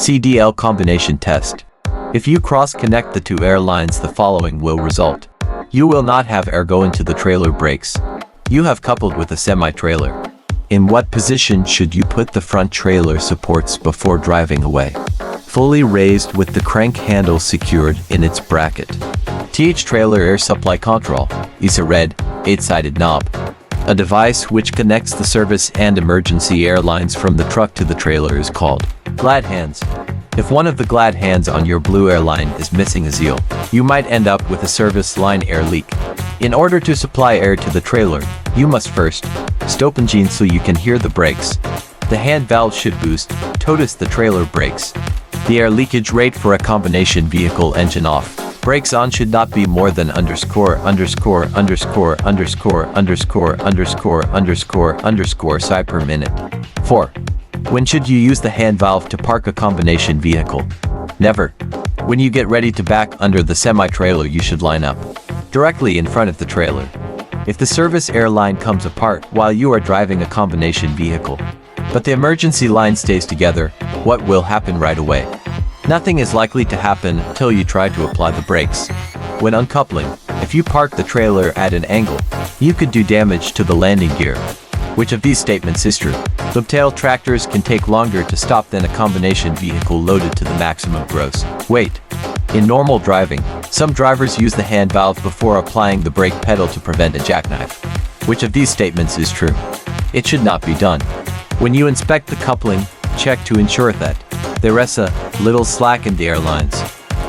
Cdl Combination Test. If you cross-connect the two air lines, the following will result. You will not have air go into the trailer brakes. You have coupled with a semi-trailer. In what position should you put the front trailer supports before driving away? Fully raised with the crank handle secured in its bracket. TH Trailer Air Supply Control is a red, 8-sided knob. A device which connects the service and emergency air lines from the truck to the trailer is called glad hands. If one of the glad hands on your blue airline is missing a seal, you might end up with a service line air leak. In order to supply air to the trailer, you must first stop engine so you can hear the brakes. The hand valve should boost, totus the trailer brakes. The air leakage rate for a combination vehicle engine off. Brakes on should not be more than ___________ psi per minute. 4. When should you use the hand valve to park a combination vehicle? Never. When you get ready to back under the semi-trailer, you should line up directly in front of the trailer. If the service air line comes apart while you are driving a combination vehicle, but the emergency line stays together, what will happen right away? Nothing is likely to happen until you try to apply the brakes. When uncoupling, if you park the trailer at an angle, you could do damage to the landing gear. Which of these statements is true? Bobtail tractors can take longer to stop than a combination vehicle loaded to the maximum gross weight. In normal driving, some drivers use the hand valve before applying the brake pedal to prevent a jackknife. Which of these statements is true? It should not be done. When you inspect the coupling, check to ensure that there is a little slack in the air lines.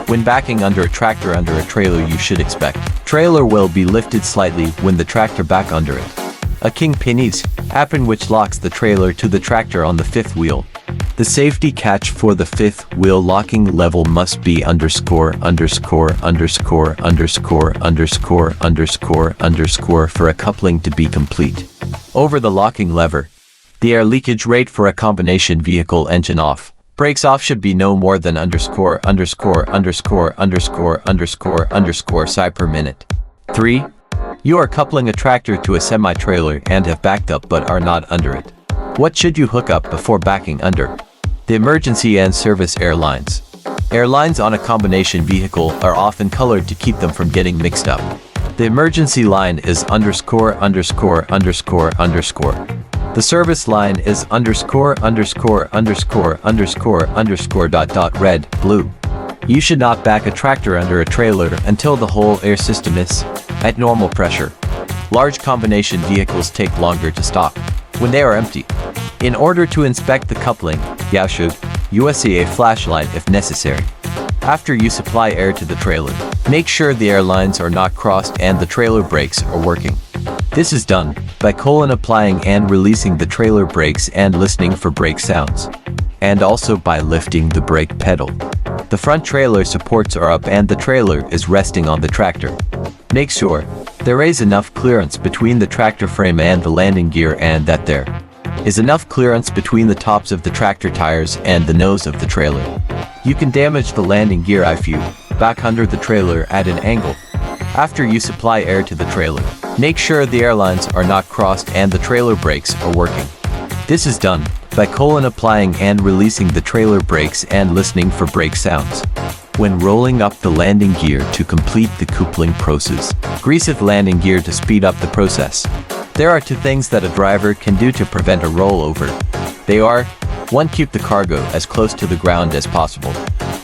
When backing under a tractor under a trailer, you should expect trailer will be lifted slightly when the tractor back under it. A kingpin is happen which locks the trailer to the tractor on the fifth wheel. The safety catch for the fifth wheel locking level must be _______ for a coupling to be complete. Over the locking lever. The air leakage rate for a combination vehicle engine off. Brakes off should be no more than ______ psi per minute. 3. You are coupling a tractor to a semi-trailer and have backed up but are not under it. What should you hook up before backing under? The emergency and service air lines. Air lines on a combination vehicle are often colored to keep them from getting mixed up. The emergency line is ______. The service line is ______. Red, blue. You should not back a tractor under a trailer until the whole air system is at normal pressure. Large combination vehicles take longer to stop when they are empty. In order to inspect the coupling, you should use a flashlight if necessary. After you supply air to the trailer, make sure the air lines are not crossed and the trailer brakes are working. This is done by applying and releasing the trailer brakes and listening for brake sounds, and also by lifting the brake pedal. The front trailer supports are up and the trailer is resting on the tractor. Make sure there is enough clearance between the tractor frame and the landing gear and that there is enough clearance between the tops of the tractor tires and the nose of the trailer. You can damage the landing gear if you back under the trailer at an angle. After you supply air to the trailer, make sure the air lines are not crossed and the trailer brakes are working. This is done by applying and releasing the trailer brakes and listening for brake sounds. When rolling up the landing gear to complete the coupling process, grease the landing gear to speed up the process. There are two things that a driver can do to prevent a rollover. They are 1. Keep the cargo as close to the ground as possible,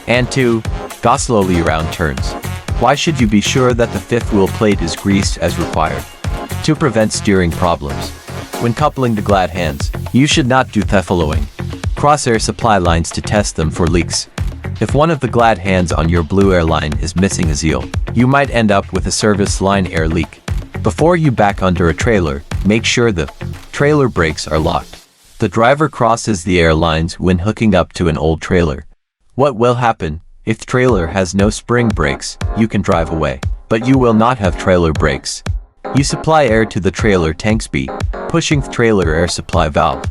and 2. Go slowly around turns. Why should you be sure that the fifth wheel plate is greased as required? To prevent steering problems. When coupling the glad hands, you should not do the following. Cross air supply lines to test them for leaks. If one of the glad hands on your blue airline is missing a seal, you might end up with a service line air leak. Before you back under a trailer, make sure the trailer brakes are locked. The driver crosses the air lines when hooking up to an old trailer. What will happen? If the trailer has no spring brakes, you can drive away, but you will not have trailer brakes. You supply air to the trailer tank speed, pushing the trailer air supply valve.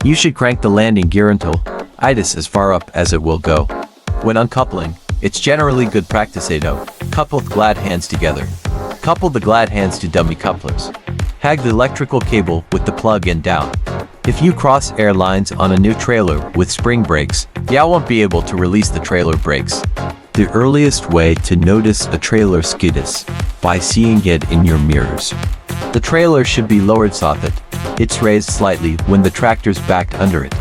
You should crank the landing gear until it is as far up as it will go. When uncoupling, it's generally good practice to couple the glad hands together. Couple the glad hands to dummy couplers. Hang the electrical cable with the plug-in down. If you cross air lines on a new trailer with spring brakes, you won't be able to release the trailer brakes. The earliest way to notice a trailer skid is by seeing it in your mirrors. The trailer should be lowered so that it's raised slightly when the tractor's backed under it.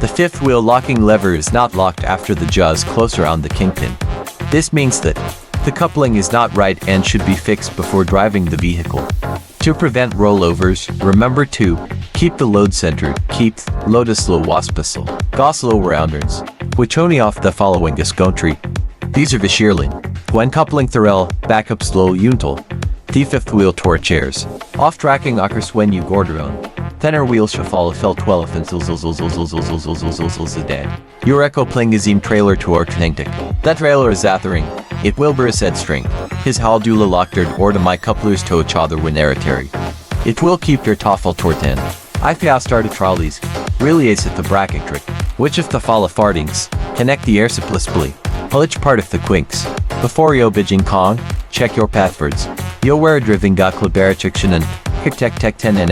The fifth wheel locking lever is not locked after the jaws close around the kingpin. This means that the coupling is not right and should be fixed before driving the vehicle. To prevent rollovers, remember to keep the load centered, keep loadeslo waspasel, goslo rounders, which only off the following discountry. These are Vishirlin. When coupling Thorel, backup slow until. The fifth wheel torchairs. Off tracking occurs when you gorderon. Tenor wheel shafal fell 12 and dead. Your echo pling izim trailer to ortnengtik. That trailer is athering. It wilbur said string. His haldula locked or to my couplers to each other when hereditary. It will keep your toffel torten. I started trolleys. Really ace at the bracket trick. Which of the falla fardings? Connect the air supplisbly. Which part of the quinks? Before yo bijing kong, check your pathwords. Yo wear driving got klaberichiction and tek tek ten and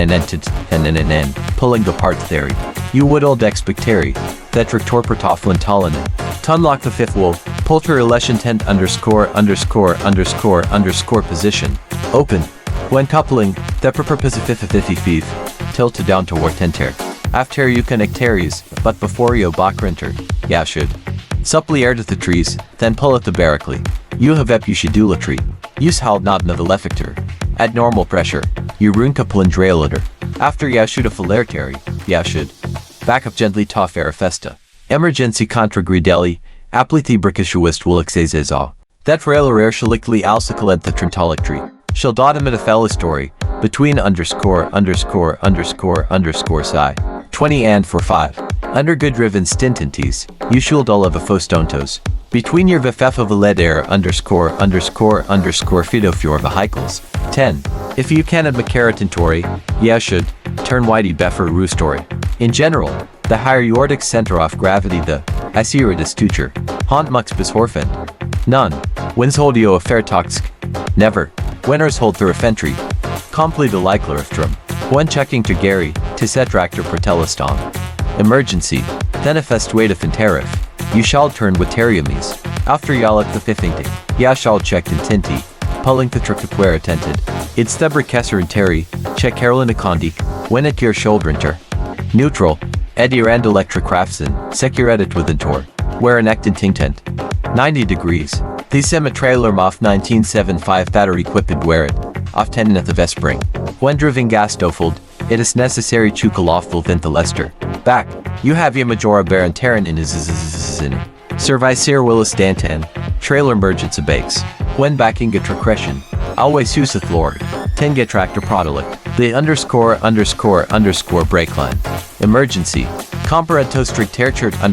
pulling the part theory. You would old expectary. That rector tofflin tallinen. Tunlock the fifth wool. Pulter election tent ___ position. Open. When coupling, the purpose of 50 tilt down to tenter. After you connect terries, but before you bakrenter, should. Supply air to the trees, then pull at the barracly. You have epushidula Use hald not the lefector. At normal pressure, you rune couplin drailiter. After should a filartary, should. Back up gently ta festa. Emergency contra grideli, aplithi brikishuist will exezeza. That railer air shalikli alsicalent the trentolic tree. Shall dotament a fellow between ___ psi. 20 and for 5. Under good driven stintenties, usual dull of a fostontos. Between your vfef of a lead air ___ fidofior vehicles. 10. If you can at macaratentori, should, turn whitey beffer roostory. In general, the higher yordic center of gravity the asiridus tutor. Haunt mux bis horfend. None. Wins holdio of fairtoxk. Never. Winners hold through a fentry. Complete a likler when checking to Gary, to set tractor per telestom. Emergency. Then a festuate of tariff. You shall turn with teriames. After yalak the fifingting. Shall checked in tinti. Pulling the tricapuera tented. It's thebra kesser and terry. Check Carolina condi. When at your shoulder. Neutral. Edir and electric craftsman. Secure edit with tor. Where an actin ting tent. 90 degrees. The semi-trailer moff 1975 battery equipped wear it. Off tenant of Vespring. When driven gas stoffled, it is necessary to colofful vent the Lester. Back, you have your majora baron terran in his Servicere Willis Dantan, trailer emergency bakes. When backing a tracretion, always use a floor. 10 get tractor product. The ___ brake line. Emergency. Comparato strict terchert ___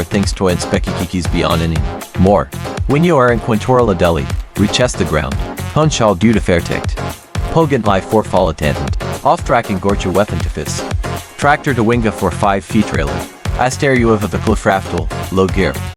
thinks to inspect kikis beyond any more. When you are in Quintorla Deli, rechest the ground. Hun shall due to fairtict. Pogant life for fallatantant. Off tracking gorcha weapon to fist. Tractor to winga for 5 feet trailer. Aster you of the cliff raftal, low gear.